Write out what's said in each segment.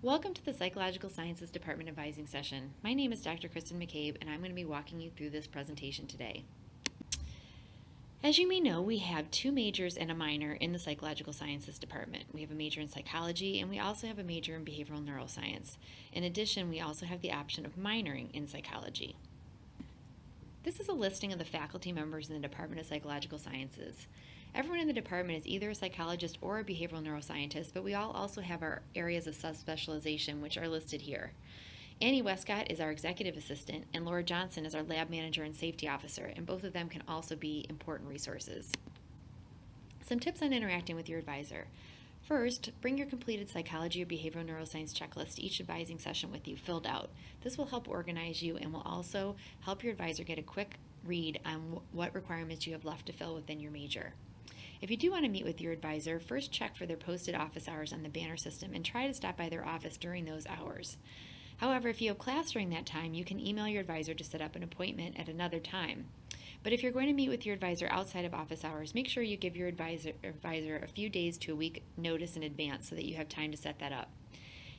Welcome to the Psychological Sciences Department Advising Session. My name is Dr. Kristen McCabe, and I'm going to be walking you through this presentation today. As you may know, we have two majors and a minor in the Psychological Sciences Department. We have a major in psychology, and we also have a major in behavioral neuroscience. In addition, we also have the option of minoring in psychology. This is a listing of the faculty members in the Department of Psychological Sciences. Everyone in the department is either a psychologist or a behavioral neuroscientist, but we all also have our areas of subspecialization, which are listed here. Annie Westcott is our executive assistant, and Laura Johnson is our lab manager and safety officer, and both of them can also be important resources. Some tips on interacting with your advisor. First, bring your completed psychology or behavioral neuroscience checklist to each advising session with you filled out. This will help organize you and will also help your advisor get a quick read on what requirements you have left to fill within your major. If you do want to meet with your advisor, first check for their posted office hours on the banner system and try to stop by their office during those hours. However, if you have class during that time, you can email your advisor to set up an appointment at another time. But if you're going to meet with your advisor outside of office hours, make sure you give your advisor a few days to a week notice in advance so that you have time to set that up.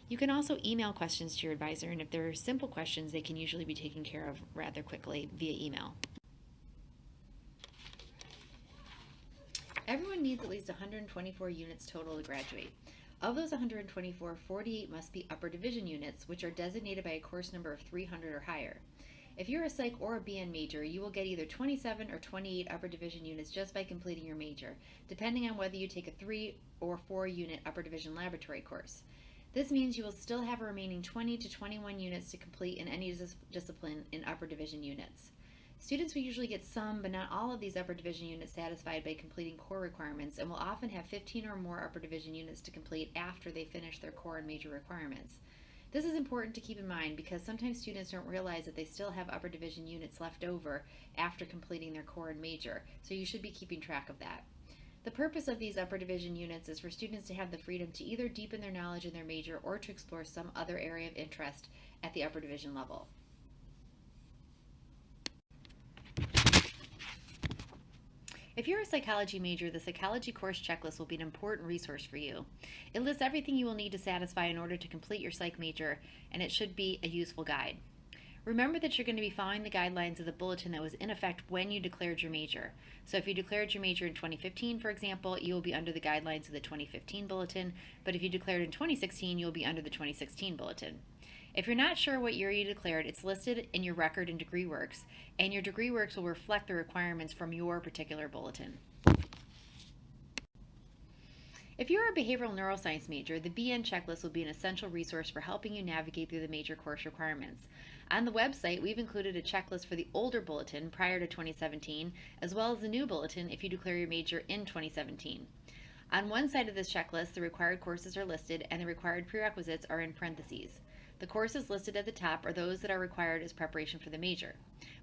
You can also email questions to your advisor, and if they're simple questions, they can usually be taken care of rather quickly via email. Everyone needs at least 124 units total to graduate. Of those 124, 48 must be upper division units, which are designated by a course number of 300 or higher. If you're a psych or a BN major, you will get either 27 or 28 upper division units just by completing your major, depending on whether you take a 3 or 4 unit upper division laboratory course. This means you will still have a remaining 20 to 21 units to complete in any discipline in upper division units. Students will usually get some, but not all of these upper division units satisfied by completing core requirements and will often have 15 or more upper division units to complete after they finish their core and major requirements. This is important to keep in mind because sometimes students don't realize that they still have upper division units left over after completing their core and major, so you should be keeping track of that. The purpose of these upper division units is for students to have the freedom to either deepen their knowledge in their major or to explore some other area of interest at the upper division level. If you're a psychology major, the psychology course checklist will be an important resource for you. It lists everything you will need to satisfy in order to complete your psych major, and it should be a useful guide. Remember that you're going to be following the guidelines of the bulletin that was in effect when you declared your major. So if you declared your major in 2015, for example, you will be under the guidelines of the 2015 bulletin, but if you declared in 2016, you'll be under the 2016 bulletin. If you're not sure what year you declared, it's listed in your record in Degree Works, and your Degree Works will reflect the requirements from your particular bulletin. If you're a behavioral neuroscience major, the BN checklist will be an essential resource for helping you navigate through the major course requirements. On the website, we've included a checklist for the older bulletin prior to 2017, as well as the new bulletin if you declare your major in 2017. On one side of this checklist, the required courses are listed and the required prerequisites are in parentheses. The courses listed at the top are those that are required as preparation for the major.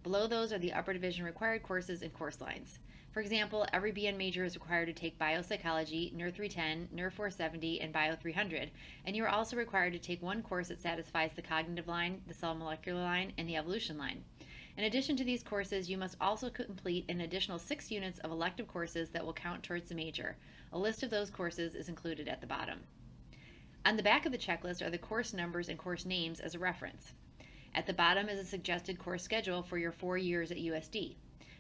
Below those are the upper division required courses and course lines. For example, every BN major is required to take biopsychology, Neuro 310, Neuro 470, and Bio 300, and you are also required to take one course that satisfies the cognitive line, the cell molecular line, and the evolution line. In addition to these courses, you must also complete an additional 6 units of elective courses that will count towards the major. A list of those courses is included at the bottom. On the back of the checklist are the course numbers and course names as a reference. At the bottom is a suggested course schedule for your 4 years at USD.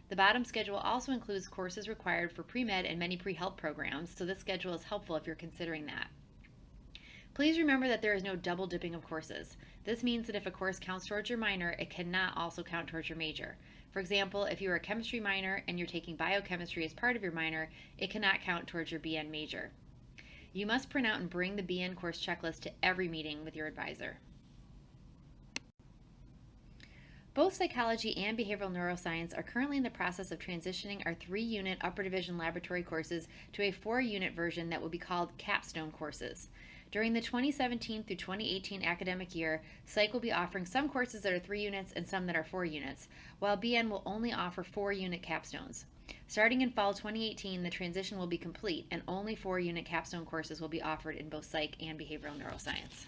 The bottom schedule also includes courses required for pre-med and many pre-health programs, so this schedule is helpful if you're considering that. Please remember that there is no double dipping of courses. This means that if a course counts towards your minor, it cannot also count towards your major. For example, if you are a chemistry minor and you're taking biochemistry as part of your minor, it cannot count towards your BN major. You must print out and bring the BN course checklist to every meeting with your advisor. Both psychology and behavioral neuroscience are currently in the process of transitioning our 3-unit upper division laboratory courses to a 4-unit version that will be called capstone courses. During the 2017 through 2018 academic year, Psych will be offering some courses that are 3 units and some that are 4 units, while BN will only offer 4-unit capstones. Starting in fall 2018, the transition will be complete and only 4-unit capstone courses will be offered in both psych and behavioral neuroscience.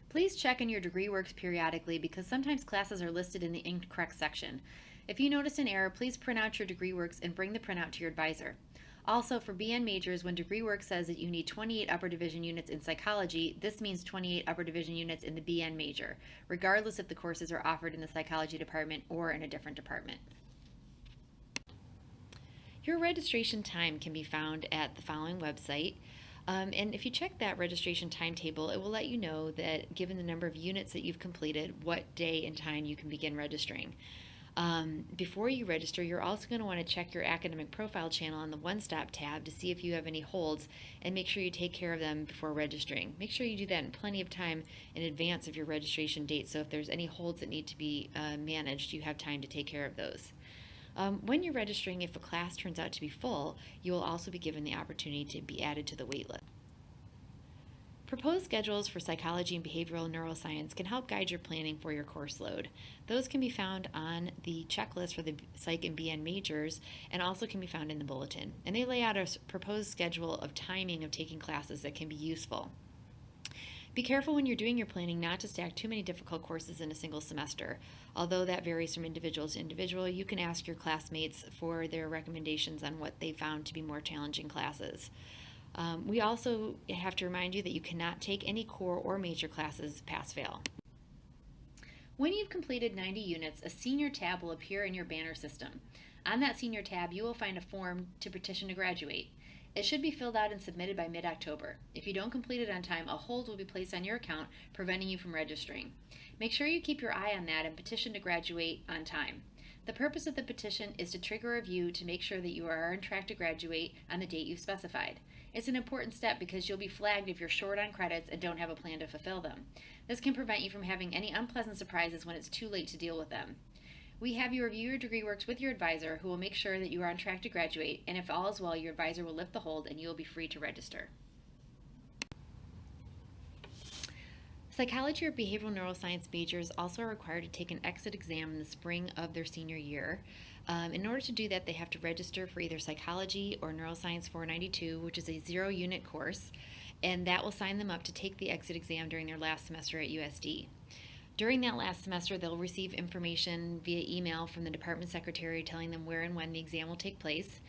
Please check in your Degree Works periodically because sometimes classes are listed in the incorrect section. If you notice an error, please print out your Degree Works and bring the printout to your advisor. Also, for BN majors, when degree work says that you need 28 upper division units in psychology, this means 28 upper division units in the BN major, regardless if the courses are offered in the psychology department or in a different department. Your registration time can be found at the following website. And if you check that registration timetable, it will let you know that given the number of units that you've completed, what day and time you can begin registering. Before you register, you're also going to want to check your academic profile channel on the One Stop tab to see if you have any holds and make sure you take care of them before registering. Make sure you do that in plenty of time in advance of your registration date, so if there's any holds that need to be managed, you have time to take care of those. When you're registering, if a class turns out to be full, you will also be given the opportunity to be added to the waitlist. Proposed schedules for psychology and behavioral neuroscience can help guide your planning for your course load. Those can be found on the checklist for the psych and BN majors and also can be found in the bulletin. And they lay out a proposed schedule of timing of taking classes that can be useful. Be careful when you're doing your planning not to stack too many difficult courses in a single semester. Although that varies from individual to individual, you can ask your classmates for their recommendations on what they found to be more challenging classes. We also have to remind you that you cannot take any core or major classes pass-fail. When you've completed 90 units, a senior tab will appear in your banner system. On that senior tab, you will find a form to petition to graduate. It should be filled out and submitted by mid-October. If you don't complete it on time, a hold will be placed on your account, preventing you from registering. Make sure you keep your eye on that and petition to graduate on time. The purpose of the petition is to trigger a review to make sure that you are on track to graduate on the date you've specified. It's an important step because you'll be flagged if you're short on credits and don't have a plan to fulfill them. This can prevent you from having any unpleasant surprises when it's too late to deal with them. We have you review your degree works with your advisor, who will make sure that you are on track to graduate, and if all is well, your advisor will lift the hold and you will be free to register. Psychology or behavioral neuroscience majors also are required to take an exit exam in the spring of their senior year. In order to do that, they have to register for either psychology or neuroscience 492, which is a 0-unit course, and that will sign them up to take the exit exam during their last semester at USD. During that last semester, they'll receive information via email from the department secretary telling them where and when the exam will take place.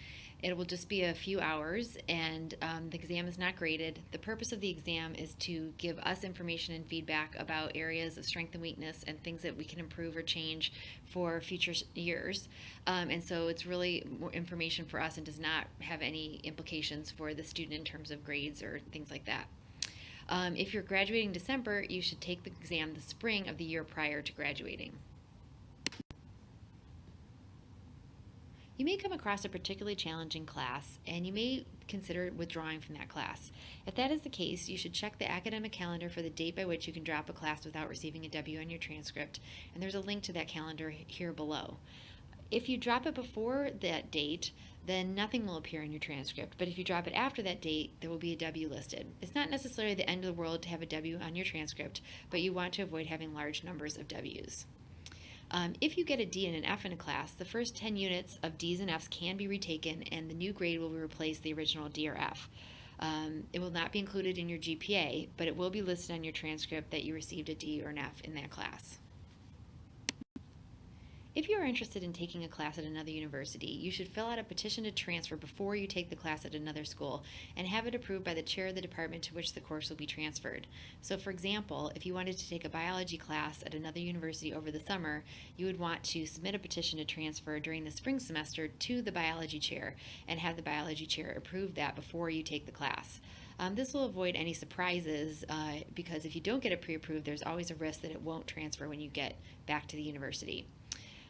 It will just be a few hours, and the exam is not graded. The purpose of the exam is to give us information and feedback about areas of strength and weakness and things that we can improve or change for future years. And so it's really more information for us and does not have any implications for the student in terms of grades or things like that. If you're graduating in December, you should take the exam the spring of the year prior to graduating. You may come across a particularly challenging class, and you may consider withdrawing from that class. If that is the case, you should check the academic calendar for the date by which you can drop a class without receiving a W on your transcript, and there's a link to that calendar here below. If you drop it before that date, then nothing will appear in your transcript. But if you drop it after that date, there will be a W listed. It's not necessarily the end of the world to have a W on your transcript, but you want to avoid having large numbers of Ws. If you get a D and an F in a class, the first 10 units of Ds and Fs can be retaken, and the new grade will replace the original D or F. It will not be included in your GPA, but it will be listed on your transcript that you received a D or an F in that class. If you are interested in taking a class at another university, you should fill out a petition to transfer before you take the class at another school and have it approved by the chair of the department to which the course will be transferred. So for example, if you wanted to take a biology class at another university over the summer, you would want to submit a petition to transfer during the spring semester to the biology chair and have the biology chair approve that before you take the class. This will avoid any surprises because if you don't get it pre-approved, there's always a risk that it won't transfer when you get back to the university.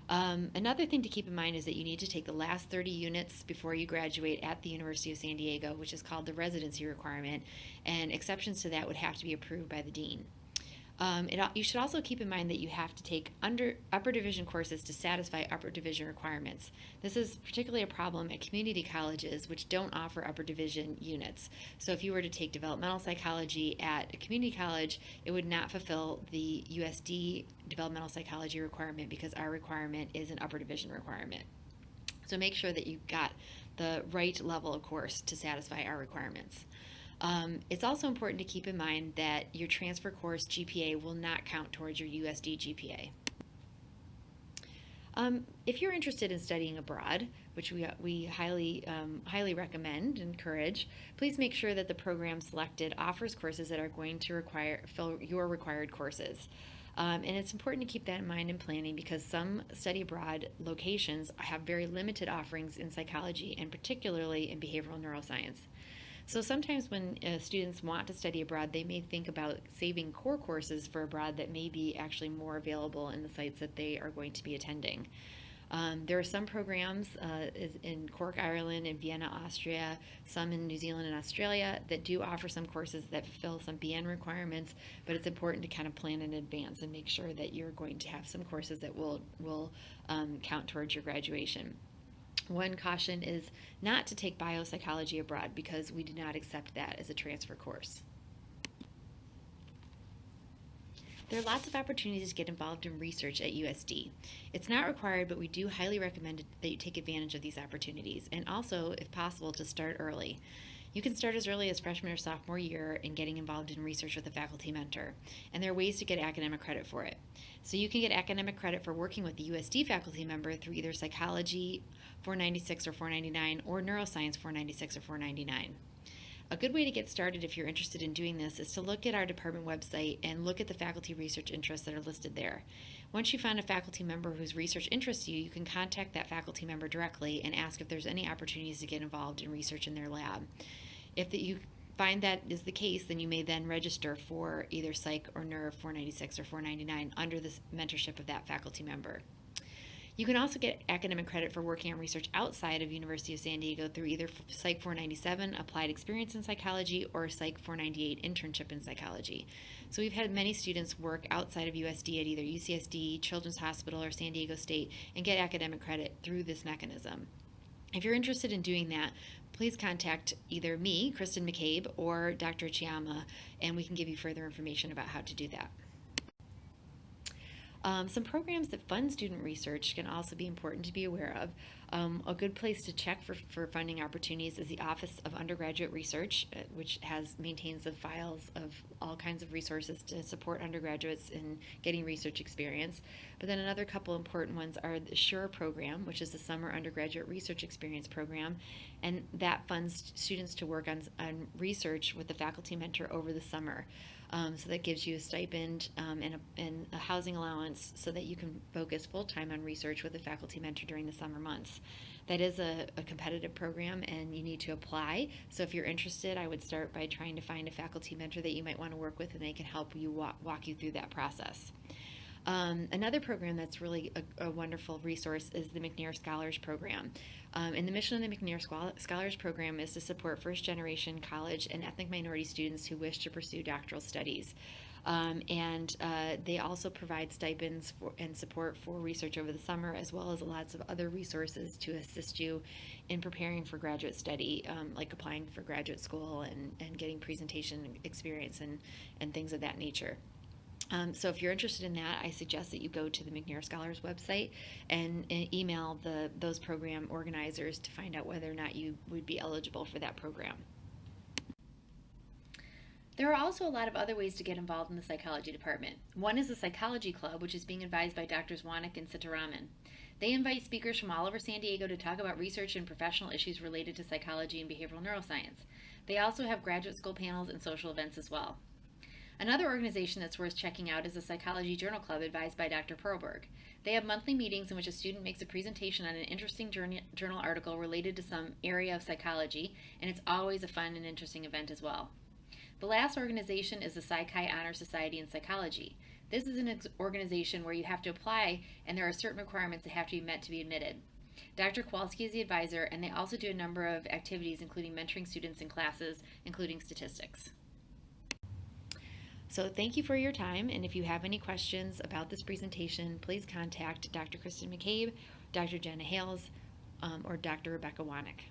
Another thing to keep in mind is that you need to take the last 30 units before you graduate at the University of San Diego, which is called the residency requirement, and exceptions to that would have to be approved by the dean. You should also keep in mind that you have to take upper division courses to satisfy upper division requirements. This is particularly a problem at community colleges, which don't offer upper division units. So if you were to take developmental psychology at a community college, it would not fulfill the USD developmental psychology requirement because our requirement is an upper division requirement. So make sure that you've got the right level of course to satisfy our requirements. It's also important to keep in mind that your transfer course GPA will not count towards your USD GPA. If you're interested in studying abroad, which we highly recommend and encourage, please make sure that the program selected offers courses that are going to fill your required courses. And it's important to keep that in mind in planning because some study abroad locations have very limited offerings in psychology and particularly in behavioral neuroscience. So sometimes when students want to study abroad, they may think about saving core courses for abroad that may be actually more available in the sites that they are going to be attending. There are some programs in Cork, Ireland, and Vienna, Austria, some in New Zealand and Australia that do offer some courses that fulfill some BN requirements, but it's important to kind of plan in advance and make sure that you're going to have some courses that will count towards your graduation. One caution is not to take biopsychology abroad because we do not accept that as a transfer course. There are lots of opportunities to get involved in research at USD. It's not required, but we do highly recommend that you take advantage of these opportunities and also, if possible, to start early. You can start as early as freshman or sophomore year in getting involved in research with a faculty mentor, and there are ways to get academic credit for it. So you can get academic credit for working with the USD faculty member through either Psychology 496 or 499 or Neuroscience 496 or 499. A good way to get started if you're interested in doing this is to look at our department website and look at the faculty research interests that are listed there. Once you find a faculty member whose research interests you, you can contact that faculty member directly and ask if there's any opportunities to get involved in research in their lab. If you find that is the case, then you may then register for either Psych or Neuro 496 or 499 under the mentorship of that faculty member. You can also get academic credit for working on research outside of University of San Diego through either Psych 497, Applied Experience in Psychology, or Psych 498, Internship in Psychology. So we've had many students work outside of USD at either UCSD, Children's Hospital, or San Diego State and get academic credit through this mechanism. If you're interested in doing that, please contact either me, Kristen McCabe, or Dr. Chiyama, and we can give you further information about how to do that. Some programs that fund student research can also be important to be aware of. A good place to check for funding opportunities is the Office of Undergraduate Research, which maintains the files of all kinds of resources to support undergraduates in getting research experience. But then another couple important ones are the SURE program, which is the Summer Undergraduate Research Experience program, and that funds students to work on research with the faculty mentor over the summer. So that gives you a stipend and a housing allowance so that you can focus full-time on research with a faculty mentor during the summer months. That is a competitive program and you need to apply. So if you're interested, I would start by trying to find a faculty mentor that you might want to work with and they can help you walk you through that process. Another program that's really a wonderful resource is the McNair Scholars Program. And the mission of the McNair Scholars Program is to support first-generation college and ethnic minority students who wish to pursue doctoral studies. They also provide stipends and support for research over the summer, as well as lots of other resources to assist you in preparing for graduate study, like applying for graduate school and getting presentation experience and things of that nature. So if you're interested in that, I suggest that you go to the McNair Scholars website and email those program organizers to find out whether or not you would be eligible for that program. There are also a lot of other ways to get involved in the psychology department. One is the Psychology Club, which is being advised by Drs. Wanek and Sitaraman. They invite speakers from all over San Diego to talk about research and professional issues related to psychology and behavioral neuroscience. They also have graduate school panels and social events as well. Another organization that's worth checking out is the Psychology Journal Club advised by Dr. Perlberg. They have monthly meetings in which a student makes a presentation on an interesting journal article related to some area of psychology, and it's always a fun and interesting event as well. The last organization is the Psychi Honor Society in Psychology. This is an organization where you have to apply, and there are certain requirements that have to be met to be admitted. Dr. Kowalski is the advisor, and they also do a number of activities, including mentoring students in classes, including statistics. So thank you for your time, and if you have any questions about this presentation, please contact Dr. Kristen McCabe, Dr. Jenna Hales, or Dr. Rebecca Wanek.